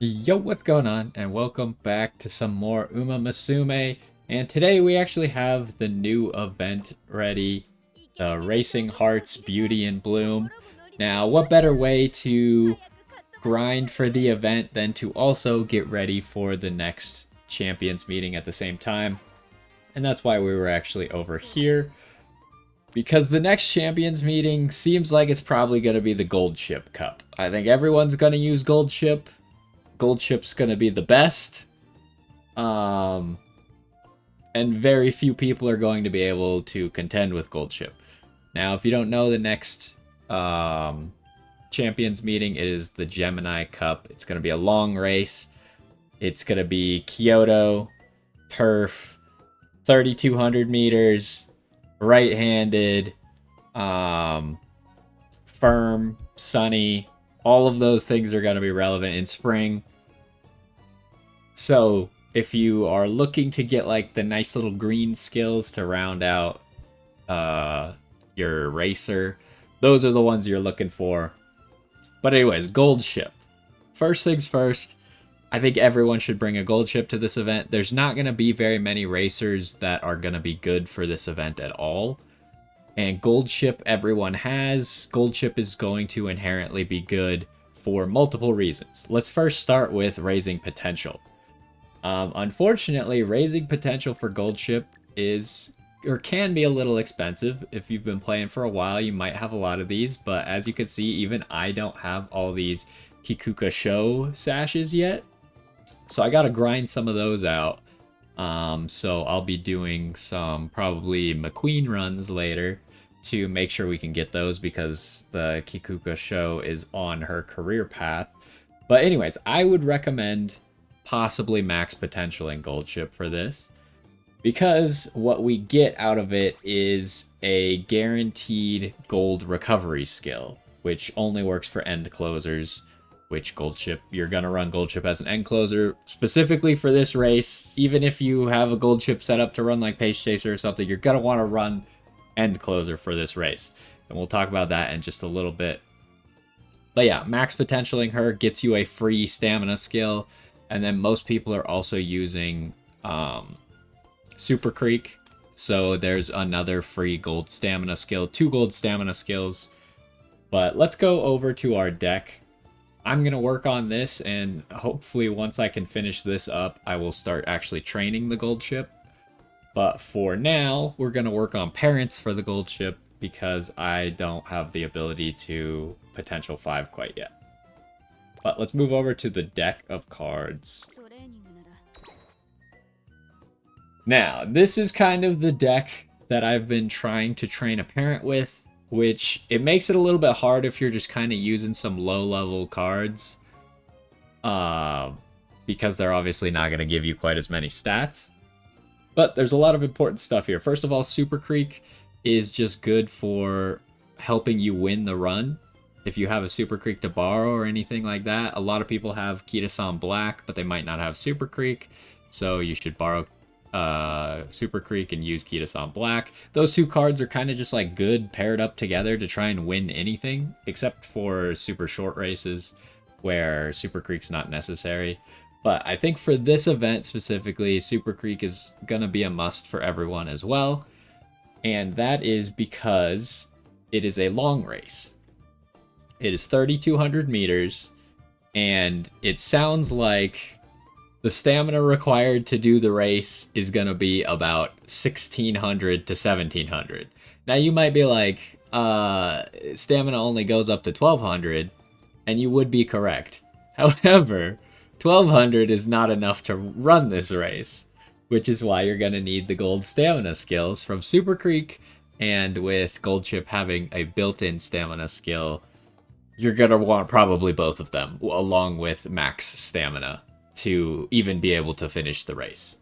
Yo, what's going on? And welcome back to some more Umamusume. And today we actually have the new event ready, the Racing Hearts Beauty and Bloom. Now, what better way to grind for the event than to also get ready for the next champions meeting at the same time? And that's why we were actually over here. Because the next champions meeting seems like it's probably going to be the Gold Ship Cup. I think everyone's going to use Gold Ship. Gold Ship's going to be the best. Um, and very few people are going to be able to contend with Gold Ship. Now, if you don't know, the next champions meeting is the Gemini Cup. It's going to be a long race. It's going to be Kyoto, turf, 3,200 meters, right-handed, firm, sunny. All of those things are going to be relevant in spring. So if you are looking to get like the nice little green skills to round out your racer, those are the ones you're looking for. But anyways, gold ship. First things first, I think everyone should bring a gold ship to this event. There's not going to be very many racers that are going to be good for this event at all. And gold ship everyone has. Gold ship is going to inherently be good for multiple reasons. Let's first start with raising potential. Unfortunately, raising potential for gold ship is or can be a little expensive. If you've been playing for a while, you might have a lot of these, but as you can see, even I don't have all these Kikuka Show sashes yet. So I gotta grind some of those out. So I'll be doing some probably McQueen runs later to make sure we can get those because the Kikuka Show is on her career path. But anyways, I would recommend possibly max potential in gold ship for this because what we get out of it is a guaranteed gold recovery skill, which only works for end closers. Which gold ship, you're going to run gold ship as an end closer specifically for this race. Even if you have a gold ship set up to run like Pace Chaser or something, you're going to want to run end closer for this race. And we'll talk about that in just a little bit. But yeah, max potentialing her gets you a free stamina skill. And then most people are also using Super Creek. So there's another free gold stamina skill, 2 gold stamina skills. But let's go over to our deck. I'm going to work on this, and hopefully once I can finish this up, I will start actually training the gold ship. But for now, we're going to work on parents for the gold ship because I don't have the ability to potential 5 quite yet. But let's move over to the deck of cards. Now, this is kind of the deck that I've been trying to train a parent with, which it makes it a little bit hard if you're just kind of using some low-level cards. Because they're obviously not going to give you quite as many stats. But there's a lot of important stuff here. First of all, Super Creek is just good for helping you win the run. If you have a Super Creek to borrow or anything like that, a lot of people have Kitasan Black, but they might not have Super Creek. So you should borrow Super Creek and use Kitasan Black. Those 2 cards are kind of just like good paired up together to try and win anything, except for super short races where Super Creek's not necessary. But I think for this event specifically, Super Creek is going to be a must for everyone as well. And that is because it is a long race. It is 3,200 meters, and it sounds like the stamina required to do the race is going to be about 1,600 to 1,700. Now you might be like, stamina only goes up to 1,200, and you would be correct. However, 1,200 is not enough to run this race, which is why you're going to need the gold stamina skills from Super Creek, and with Gold Chip having a built-in stamina skill, you're going to want probably both of them, along with max stamina, to even be able to finish the race.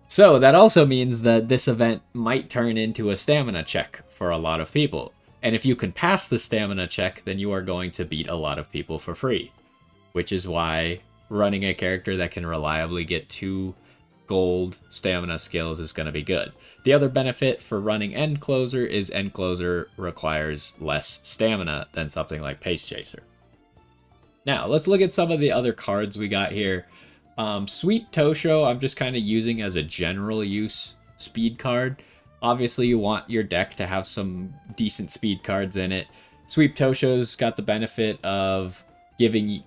So that also means that this event might turn into a stamina check for a lot of people. And if you can pass the stamina check, then you are going to beat a lot of people for free. Which is why running a character that can reliably get 2 gold stamina skills is going to be good. The other benefit for running End Closer is End Closer requires less stamina than something like Pace Chaser. Now, let's look at some of the other cards we got here. Sweet Tosho, I'm just kind of using as a general use speed card. Obviously, you want your deck to have some decent speed cards in it. Sweet Tosho's got the benefit of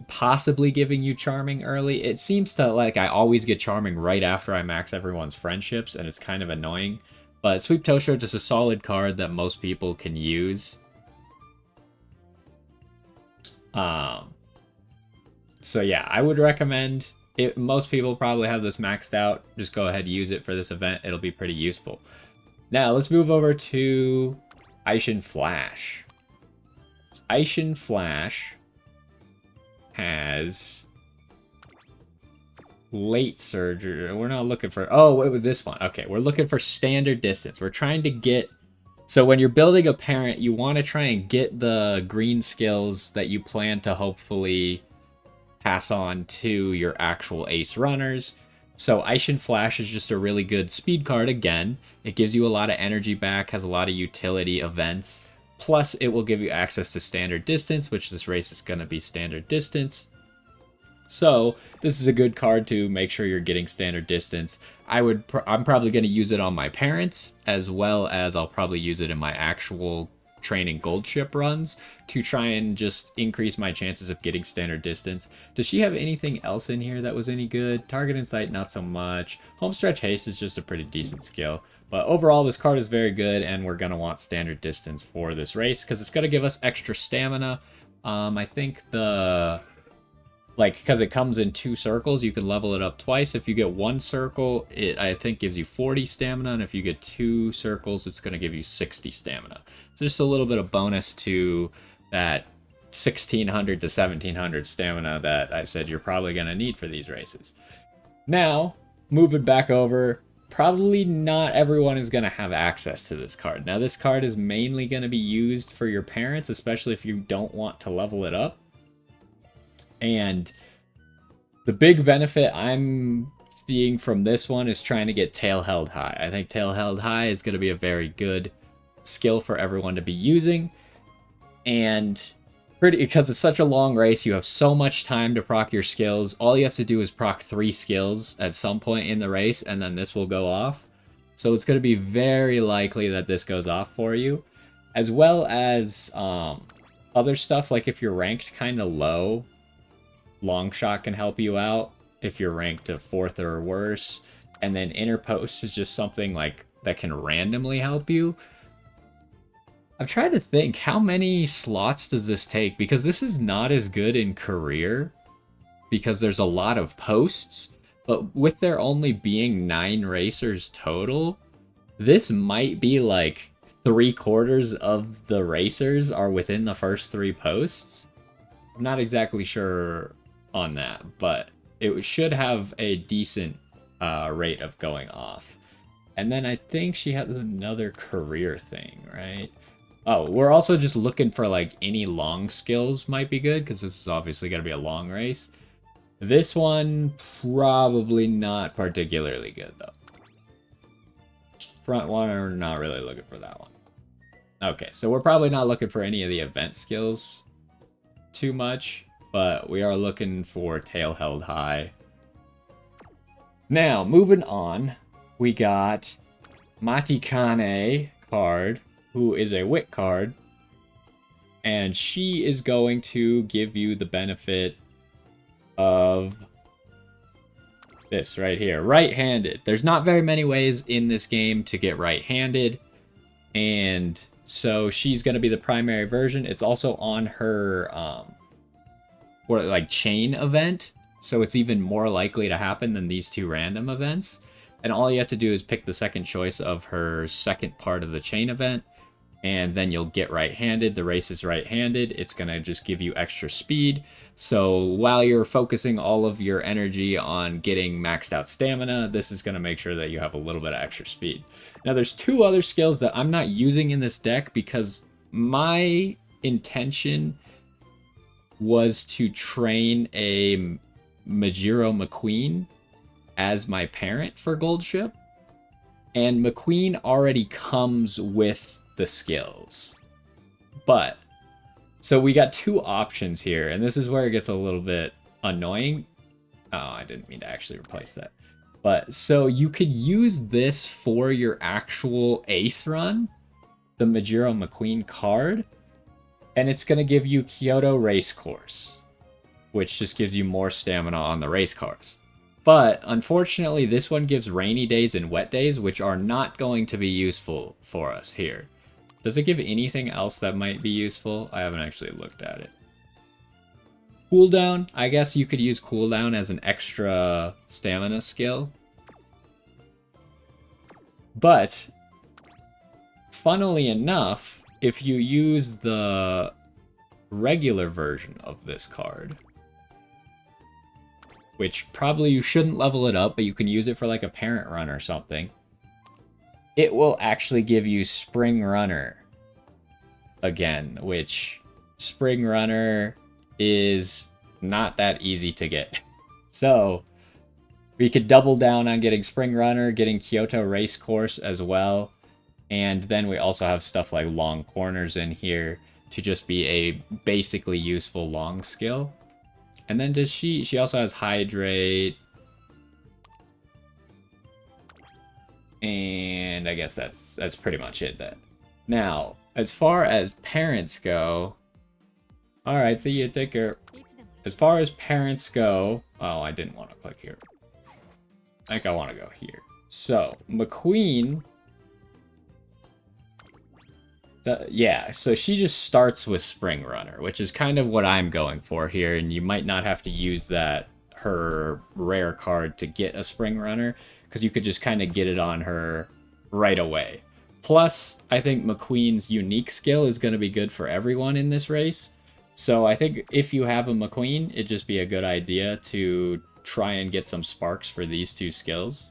possibly giving you Charming early. It seems to, like, I always get Charming right after I max everyone's friendships, and it's kind of annoying. But Sweet Tosho, just a solid card that most people can use. So yeah, I would recommend it. Most people probably have this maxed out. Just go ahead and use it for this event. It'll be pretty useful. Now let's move over to Aishin Flash. Aishin Flash has late surgery. We're not looking for... Oh, wait, with this one. Okay, we're looking for standard distance. We're trying to get... So when you're building a parent, you want to try and get the green skills that you plan to hopefully pass on to your actual ace runners. So Aishin Flash is just a really good speed card again. It gives you a lot of energy back, has a lot of utility events. Plus, it will give you access to standard distance, which this race is going to be standard distance. So this is a good card to make sure you're getting standard distance. I'm probably going to use it on my parents, as well as I'll probably use it in my actual training gold ship runs to try and just increase my chances of getting standard distance. Does she have anything else in here that was any good? Target Insight, not so much. Homestretch Haste is just a pretty decent skill. But overall, this card is very good, and we're going to want standard distance for this race because it's going to give us extra stamina. I think because it comes in 2 circles, you can level it up twice. If you get 1 circle, it, I think, gives you 40 stamina, and if you get 2 circles, it's going to give you 60 stamina. So just a little bit of bonus to that 1600 to 1700 stamina that I said you're probably going to need for these races. Now, moving back over, probably not everyone is going to have access to this card. Now, this card is mainly going to be used for your parents, especially if you don't want to level it up. And the big benefit I'm seeing from this one is trying to get Tail Held High. I think Tail Held High is going to be a very good skill for everyone to be using. And because it's such a long race, you have so much time to proc your skills. All you have to do is proc 3 skills at some point in the race, and then this will go off. So it's going to be very likely that this goes off for you. As well as other stuff, like if you're ranked kind of low, Long Shot can help you out if you're ranked to 4th or worse. And then Inner Post is just something like that can randomly help you. I'm trying to think, how many slots does this take? Because this is not as good in career because there's a lot of posts. But with there only being 9 racers total, this might be like 3/4 of the racers are within the first 3 posts. I'm not exactly sure on that, but it should have a decent rate of going off. And then I think she has another career thing, right? Oh, we're also just looking for like any long skills might be good because this is obviously going to be a long race. This one, probably not particularly good though. Front one, we're not really looking for that one. Okay, so we're probably not looking for any of the event skills too much, but we are looking for Tail Held High. Now, moving on, we got Matikane card, who is a Wit card, and she is going to give you the benefit of this right here, right-handed. There's not very many ways in this game to get right-handed, and so she's going to be the primary version. It's also on her chain event, so it's even more likely to happen than these 2 random events. And all you have to do is pick the second choice of her second part of the chain event, and then you'll get right-handed. The race is right-handed. It's going to just give you extra speed. So while you're focusing all of your energy on getting maxed out stamina, this is going to make sure that you have a little bit of extra speed. Now, there's 2 other skills that I'm not using in this deck because my intention was to train a Majiro McQueen as my parent for Gold Ship. And McQueen already comes with the skills. But So we got two options here, and this is where it gets a little bit annoying. Oh, I didn't mean to actually replace that. But so you could use this for your actual ace run, the Majiro McQueen card, and it's going to give you Kyoto Race Course, which just gives you more stamina on the race cars. But unfortunately, this one gives rainy days and wet days, which are not going to be useful for us here. Does it give anything else that might be useful? I haven't actually looked at it. Cooldown, I guess you could use cooldown as an extra stamina skill. But, funnily enough, if you use the regular version of this card, which probably you shouldn't level it up, but you can use it for like a parent run or something, it will actually give you Spring Runner again, which Spring Runner is not that easy to get. So we could double down on getting Spring Runner, getting Kyoto Race Course as well, and then we also have stuff like Long Corners in here to just be a basically useful long skill. And then does she also has Hydrate, and I guess that's pretty much it then. Now, as far as parents go, all right, see you, take care. As far as parents go, oh, I didn't want to click here. I think I want to go here. So, McQueen, yeah, so she just starts with Spring Runner, which is kind of what I'm going for here, and you might not have to use her rare card to get a Spring Runner, because you could just kind of get it on her right away. Plus, I think McQueen's unique skill is going to be good for everyone in this race. So I think if you have a McQueen, it'd just be a good idea to try and get some sparks for these two skills.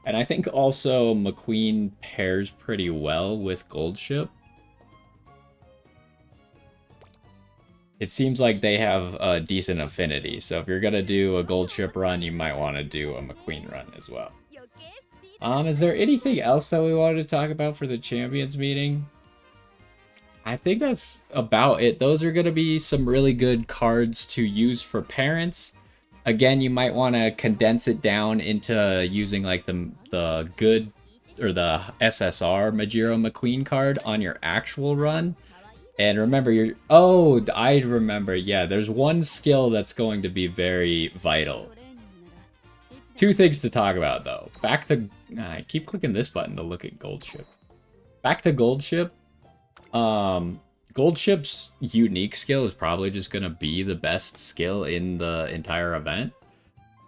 And I think also McQueen pairs pretty well with Gold Ship. It seems like they have a decent affinity, so if you're going to do a Gold Ship run, you might want to do a McQueen run as well. Is there anything else that we wanted to talk about for the Champions meeting? I think that's about it. Those are going to be some really good cards to use for parents. Again, you might want to condense it down into using like the good or the SSR Majiro McQueen card on your actual run. And remember, I remember, yeah, there's one skill that's going to be very vital. Two things to talk about, though. Back to... I keep clicking this button to look at Gold Ship. Back to Gold Ship. Gold Ship's unique skill is probably just going to be the best skill in the entire event.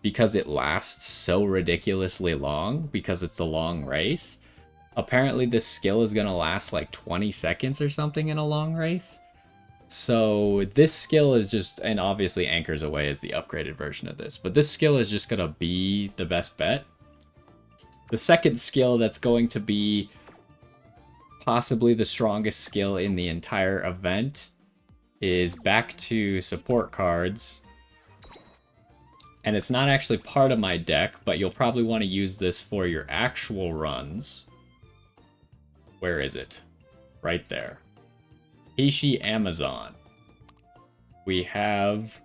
Because it lasts so ridiculously long, because it's a long race. Apparently this skill is going to last like 20 seconds or something in a long race. So this skill is just, and obviously Anchors Away is the upgraded version of this, but this skill is just going to be the best bet. The second skill that's going to be possibly the strongest skill in the entire event is back to support cards. And it's not actually part of my deck, but you'll probably want to use this for your actual runs. Where is it? Right there. Heishi Amazon. We have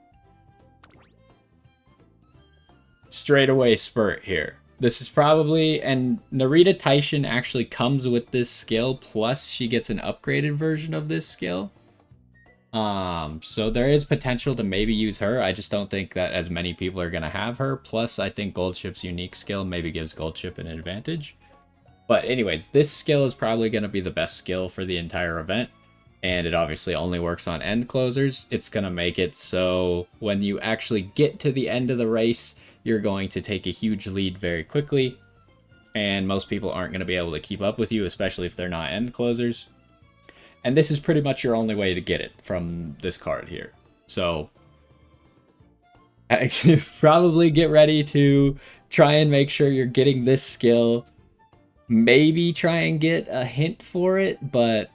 Straightaway Spurt here. This is probably, and Narita Taishin actually comes with this skill, plus she gets an upgraded version of this skill. So there is potential to maybe use her. I just don't think that as many people are going to have her. Plus, I think Gold Ship's unique skill maybe gives Gold Ship an advantage. But anyways, this skill is probably going to be the best skill for the entire event. And it obviously only works on end closers. It's going to make it so when you actually get to the end of the race, you're going to take a huge lead very quickly. And most people aren't going to be able to keep up with you, especially if they're not end closers. And this is pretty much your only way to get it from this card here. So probably get ready to try and make sure you're getting this skill. Maybe try and get a hint for it, but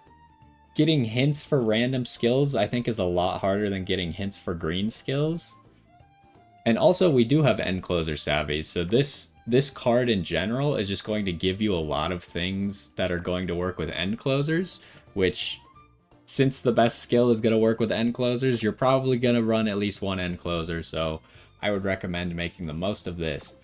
getting hints for random skills I think is a lot harder than getting hints for green skills. And also we do have end closer savvy, so this card in general is just going to give you a lot of things that are going to work with end closers, which since the best skill is going to work with end closers, you're probably going to run at least one end closer. So I would recommend making the most of this.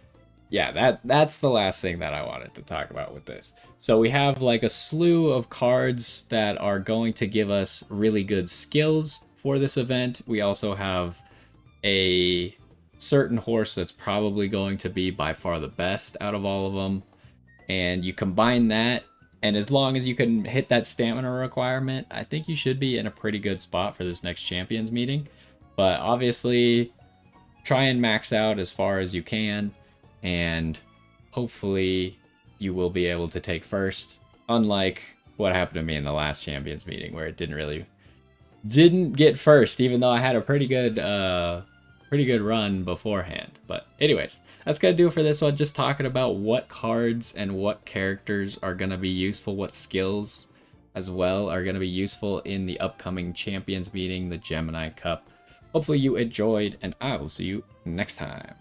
Yeah, that's the last thing that I wanted to talk about with this. So we have like a slew of cards that are going to give us really good skills for this event. We also have a certain horse that's probably going to be by far the best out of all of them. And you combine that, and as long as you can hit that stamina requirement, I think you should be in a pretty good spot for this next champions meeting. But obviously, try and max out as far as you can, and hopefully you will be able to take first, unlike what happened to me in the last champions meeting where it didn't get first, even though I had a pretty good run beforehand. But anyways, that's gonna do it for this one. Just talking about what cards and what characters are gonna be useful, what skills as well are gonna be useful in the upcoming champions meeting, the Gemini Cup. Hopefully you enjoyed, and I will see you next time.